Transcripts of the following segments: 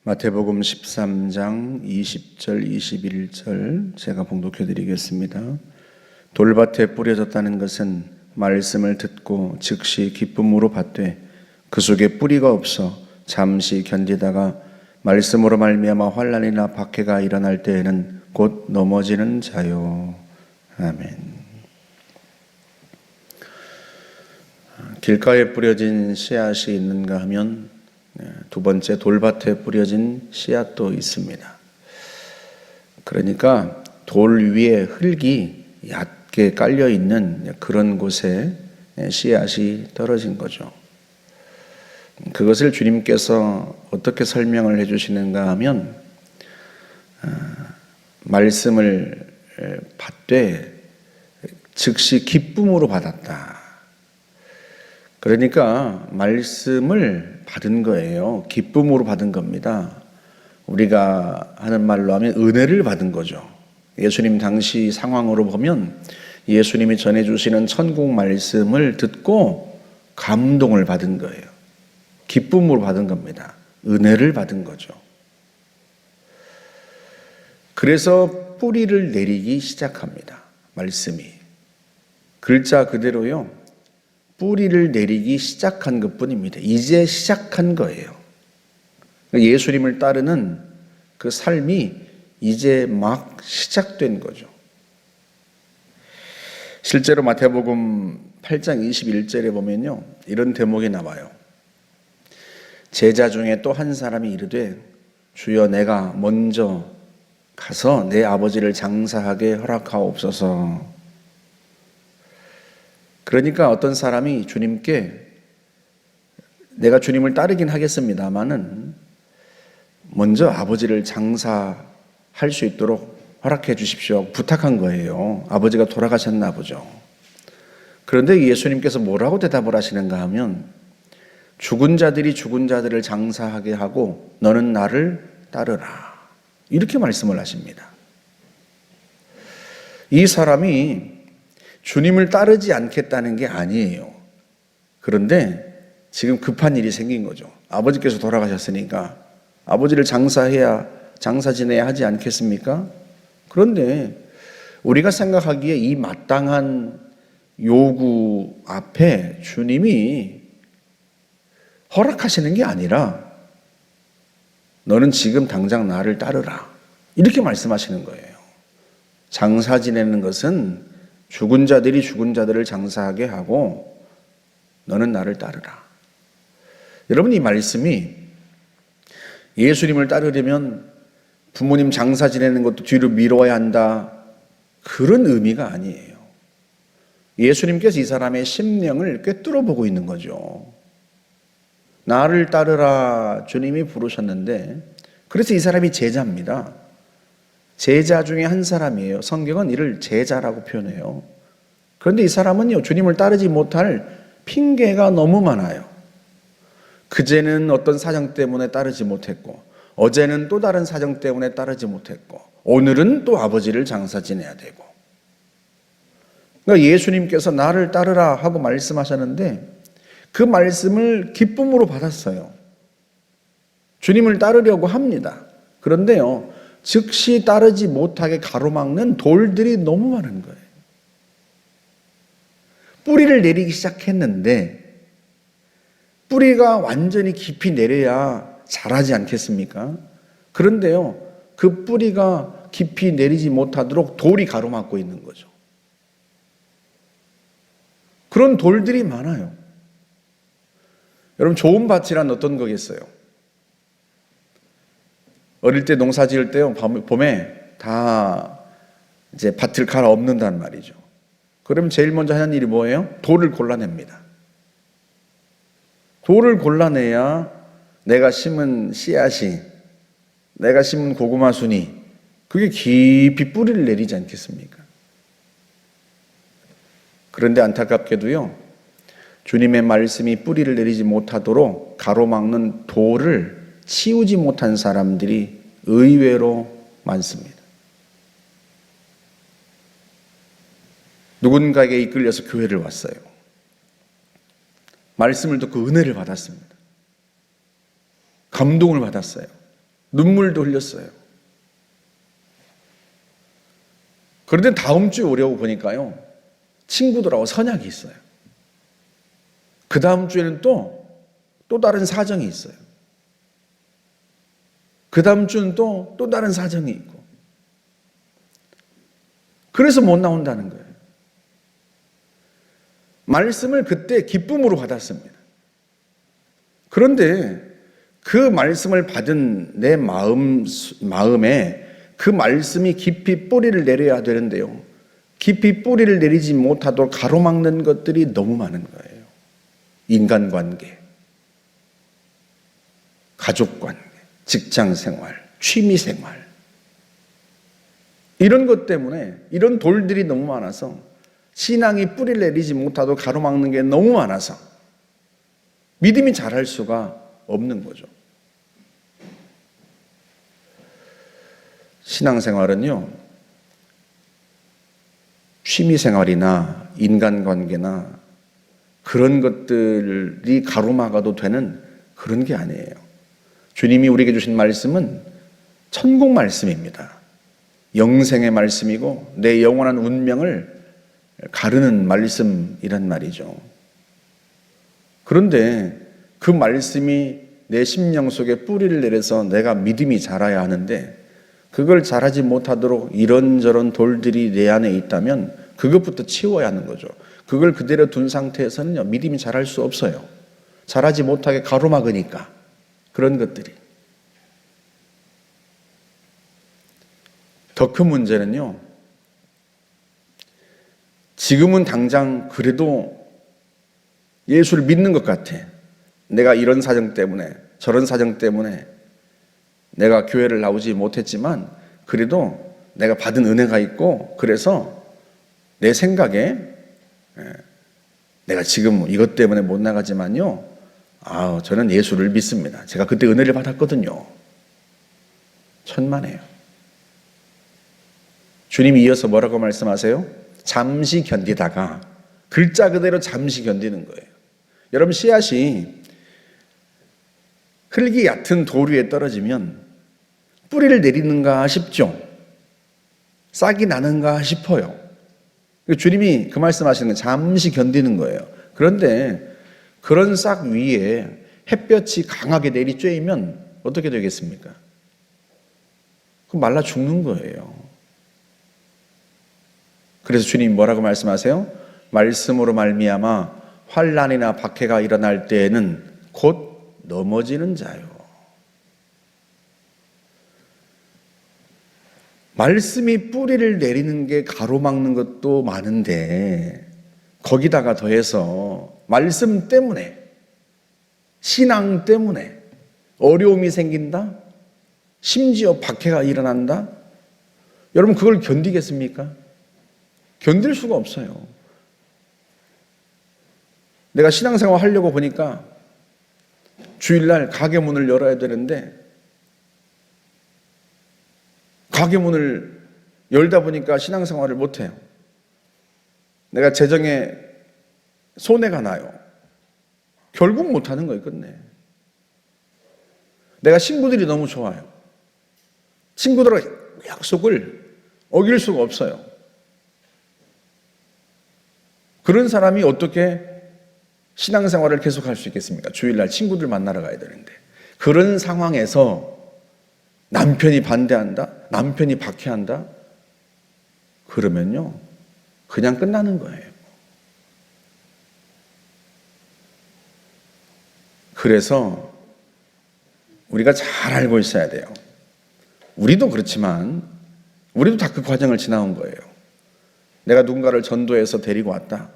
마태복음 13장 20절 21절 제가 봉독해 드리겠습니다. 돌밭에 뿌려졌다는 것은 말씀을 듣고 즉시 기쁨으로 받되 그 속에 뿌리가 없어 잠시 견디다가 말씀으로 말미암아 환난이나 박해가 일어날 때에는 곧 넘어지는 자요. 아멘. 길가에 뿌려진 씨앗이 있는가 하면 두 번째 돌밭에 뿌려진 씨앗도 있습니다. 그러니까 돌 위에 흙이 얕게 깔려 있는 그런 곳에 씨앗이 떨어진 거죠. 그것을 주님께서 어떻게 설명을 해주시는가 하면 말씀을 받되 즉시 기쁨으로 받았다. 그러니까 말씀을 받은 거예요. 기쁨으로 받은 겁니다. 우리가 하는 말로 하면 은혜를 받은 거죠. 예수님 당시 상황으로 보면 예수님이 전해주시는 천국 말씀을 듣고 감동을 받은 거예요. 기쁨으로 받은 겁니다. 은혜를 받은 거죠. 그래서 뿌리를 내리기 시작합니다. 말씀이. 글자 그대로요. 뿌리를 내리기 시작한 것뿐입니다. 이제 시작한 거예요. 예수님을 따르는 그 삶이 이제 막 시작된 거죠. 실제로 마태복음 8장 21절에 보면요, 이런 대목이 나와요. 제자 중에 또 한 사람이 이르되 주여 내가 먼저 가서 내 아버지를 장사하게 허락하옵소서. 그러니까 어떤 사람이 주님께 내가 주님을 따르긴 하겠습니다마는 먼저 아버지를 장사할 수 있도록 허락해 주십시오. 부탁한 거예요. 아버지가 돌아가셨나 보죠. 그런데 예수님께서 뭐라고 대답을 하시는가 하면 죽은 자들이 죽은 자들을 장사하게 하고 너는 나를 따르라. 이렇게 말씀을 하십니다. 이 사람이 주님을 따르지 않겠다는 게 아니에요. 그런데 지금 급한 일이 생긴 거죠. 아버지께서 돌아가셨으니까 아버지를 장사 지내야 하지 않겠습니까? 그런데 우리가 생각하기에 이 마땅한 요구 앞에 주님이 허락하시는 게 아니라 너는 지금 당장 나를 따르라. 이렇게 말씀하시는 거예요. 장사 지내는 것은 죽은 자들이 죽은 자들을 장사하게 하고 너는 나를 따르라. 여러분, 이 말씀이 예수님을 따르려면 부모님 장사 지내는 것도 뒤로 미뤄야 한다, 그런 의미가 아니에요. 예수님께서 이 사람의 심령을 꿰뚫어 보고 있는 거죠. 나를 따르라 주님이 부르셨는데, 그래서 이 사람이 제자입니다. 제자 중에 한 사람이에요. 성경은 이를 제자라고 표현해요. 그런데 이 사람은요, 주님을 따르지 못할 핑계가 너무 많아요. 그제는 어떤 사정 때문에 따르지 못했고, 어제는 또 다른 사정 때문에 따르지 못했고, 오늘은 또 아버지를 장사 지내야 되고. 그러니까 예수님께서 나를 따르라 하고 말씀하셨는데 그 말씀을 기쁨으로 받았어요. 주님을 따르려고 합니다. 그런데요, 즉시 따르지 못하게 가로막는 돌들이 너무 많은 거예요. 뿌리를 내리기 시작했는데 뿌리가 완전히 깊이 내려야 자라지 않겠습니까? 그런데요, 그 뿌리가 깊이 내리지 못하도록 돌이 가로막고 있는 거죠. 그런 돌들이 많아요. 여러분, 좋은 밭이란 어떤 거겠어요? 어릴 때 농사 지을 때요, 봄에 다 이제 밭을 갈아 엎는단 말이죠. 그러면 제일 먼저 하는 일이 뭐예요? 돌을 골라냅니다. 돌을 골라내야 내가 심은 씨앗이, 내가 심은 고구마 순이, 그게 깊이 뿌리를 내리지 않겠습니까? 그런데 안타깝게도요, 주님의 말씀이 뿌리를 내리지 못하도록 가로막는 돌을 치우지 못한 사람들이 의외로 많습니다. 누군가에게 이끌려서 교회를 왔어요. 말씀을 듣고 은혜를 받았습니다. 감동을 받았어요. 눈물도 흘렸어요. 그런데 다음 주에 오려고 보니까요, 친구들하고 선약이 있어요. 그 다음 주에는 또 다른 사정이 있어요. 그 다음 주는 또 다른 사정이 있고. 그래서 못 나온다는 거예요. 말씀을 그때 기쁨으로 받았습니다. 그런데 그 말씀을 받은 내 마음에 그 말씀이 깊이 뿌리를 내려야 되는데요. 깊이 뿌리를 내리지 못하도록 가로막는 것들이 너무 많은 거예요. 인간관계, 가족관계, 직장생활, 취미생활. 이런 것 때문에 이런 돌들이 너무 많아서 신앙이 뿌리를 내리지 못하도록 가로막는 게 너무 많아서 믿음이 자랄 수가 없는 거죠. 신앙생활은요, 취미생활이나 인간관계나 그런 것들이 가로막아도 되는 그런 게 아니에요. 주님이 우리에게 주신 말씀은 천국 말씀입니다. 영생의 말씀이고 내 영원한 운명을 가르는 말씀이란 말이죠. 그런데 그 말씀이 내 심령 속에 뿌리를 내려서 내가 믿음이 자라야 하는데 그걸 자라지 못하도록 이런저런 돌들이 내 안에 있다면 그것부터 치워야 하는 거죠. 그걸 그대로 둔 상태에서는요, 믿음이 자랄 수 없어요. 자라지 못하게 가로막으니까. 그런 것들이. 더 큰 문제는요, 지금은 당장 그래도 예수를 믿는 것 같아. 내가 이런 사정 때문에, 저런 사정 때문에 내가 교회를 나오지 못했지만 그래도 내가 받은 은혜가 있고 그래서 내 생각에 내가 지금 이것 때문에 못 나가지만요, 저는 예수를 믿습니다. 제가 그때 은혜를 받았거든요. 천만에요. 주님이 이어서 뭐라고 말씀하세요? 잠시 견디다가, 글자 그대로 잠시 견디는 거예요. 여러분, 씨앗이 흙이 얕은 돌 위에 떨어지면 뿌리를 내리는가 싶죠? 싹이 나는가 싶어요. 주님이 그 말씀하시는 건 잠시 견디는 거예요. 그런데 그런 싹 위에 햇볕이 강하게 내리쬐이면 어떻게 되겠습니까? 그럼 말라 죽는 거예요. 그래서 주님이 뭐라고 말씀하세요? 말씀으로 말미암아 환난이나 박해가 일어날 때에는 곧 넘어지는 자요. 말씀이 뿌리를 내리는 게 가로막는 것도 많은데 거기다가 더해서 말씀 때문에, 신앙 때문에 어려움이 생긴다? 심지어 박해가 일어난다? 여러분, 그걸 견디겠습니까? 견딜 수가 없어요. 내가 신앙생활 하려고 보니까 주일날 가게 문을 열어야 되는데 가게 문을 열다 보니까 신앙생활을 못해요. 내가 재정에 손해가 나요. 결국 못하는 거예요, 끝내. 내가 친구들이 너무 좋아요. 친구들과 약속을 어길 수가 없어요. 그런 사람이 어떻게 신앙생활을 계속할 수 있겠습니까? 주일날 친구들 만나러 가야 되는데. 그런 상황에서 남편이 반대한다? 남편이 박해한다? 그러면요, 그냥 끝나는 거예요. 그래서 우리가 잘 알고 있어야 돼요. 우리도 그렇지만 우리도 다 그 과정을 지나온 거예요. 내가 누군가를 전도해서 데리고 왔다.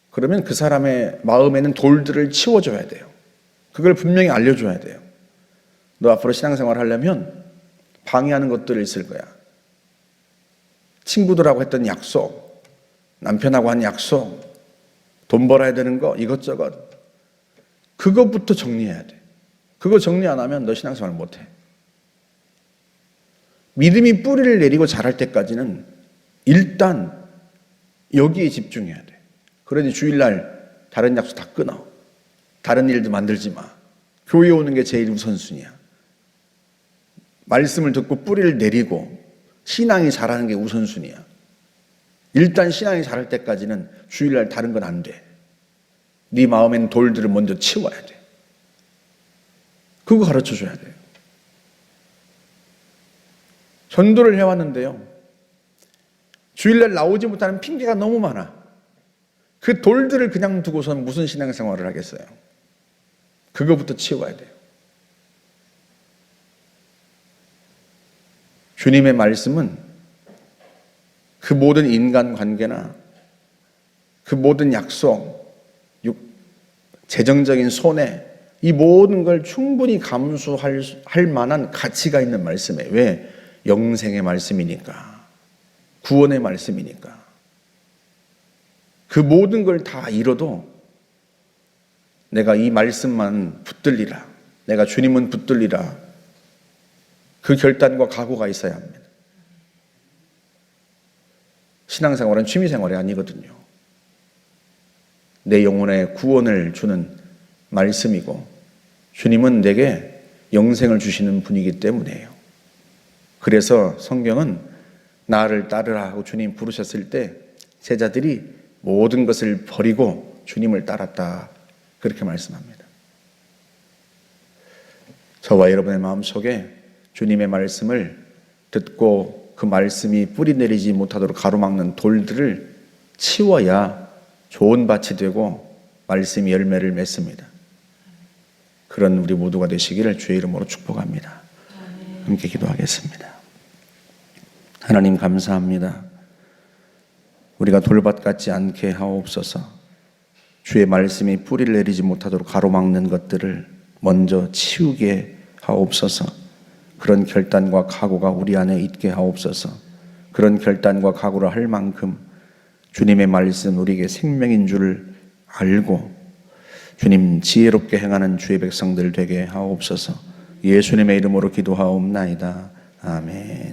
그러면 그 사람의 마음에는 돌들을 치워줘야 돼요. 그걸 분명히 알려줘야 돼요. 너 앞으로 신앙생활 하려면 방해하는 것들이 있을 거야. 친구들하고 했던 약속, 남편하고 한 약속, 돈 벌어야 되는 거 이것저것, 그것부터 정리해야 돼. 그거 정리 안 하면 너 신앙생활 못해. 믿음이 뿌리를 내리고 자랄 때까지는 일단 여기에 집중해야 돼. 그러니 주일날 다른 약속 다 끊어. 다른 일도 만들지 마. 교회 오는 게 제일 우선순위야. 말씀을 듣고 뿌리를 내리고 신앙이 자라는 게 우선순위야. 일단 신앙이 자랄 때까지는 주일날 다른 건 안 돼. 네 마음엔 돌들을 먼저 치워야 돼. 그거 가르쳐 줘야 돼요. 전도를 해왔는데요, 주일날 나오지 못하는 핑계가 너무 많아. 그 돌들을 그냥 두고선 무슨 신앙생활을 하겠어요? 그거부터 치워야 돼요. 주님의 말씀은 그 모든 인간관계나 그 모든 약속, 재정적인 손해, 이 모든 걸 충분히 감수할 만한 가치가 있는 말씀이에요. 왜? 영생의 말씀이니까. 구원의 말씀이니까. 그 모든 걸 다 잃어도 내가 이 말씀만 붙들리라, 내가 주님은 붙들리라, 그 결단과 각오가 있어야 합니다. 신앙생활은 취미생활이 아니거든요. 내 영혼의 구원을 주는 말씀이고 주님은 내게 영생을 주시는 분이기 때문이에요. 그래서 성경은 나를 따르라 하고 주님 부르셨을 때 제자들이 모든 것을 버리고 주님을 따랐다, 그렇게 말씀합니다. 저와 여러분의 마음속에 주님의 말씀을 듣고 그 말씀이 뿌리 내리지 못하도록 가로막는 돌들을 치워야 좋은 밭이 되고 말씀이 열매를 맺습니다. 그런 우리 모두가 되시기를 주의 이름으로 축복합니다. 함께 기도하겠습니다. 하나님 감사합니다. 우리가 돌밭 같지 않게 하옵소서. 주의 말씀이 뿌리를 내리지 못하도록 가로막는 것들을 먼저 치우게 하옵소서. 그런 결단과 각오가 우리 안에 있게 하옵소서. 그런 결단과 각오를 할 만큼 주님의 말씀 우리에게 생명인 줄 알고 주님 지혜롭게 행하는 주의 백성들 되게 하옵소서. 예수님의 이름으로 기도하옵나이다. 아멘.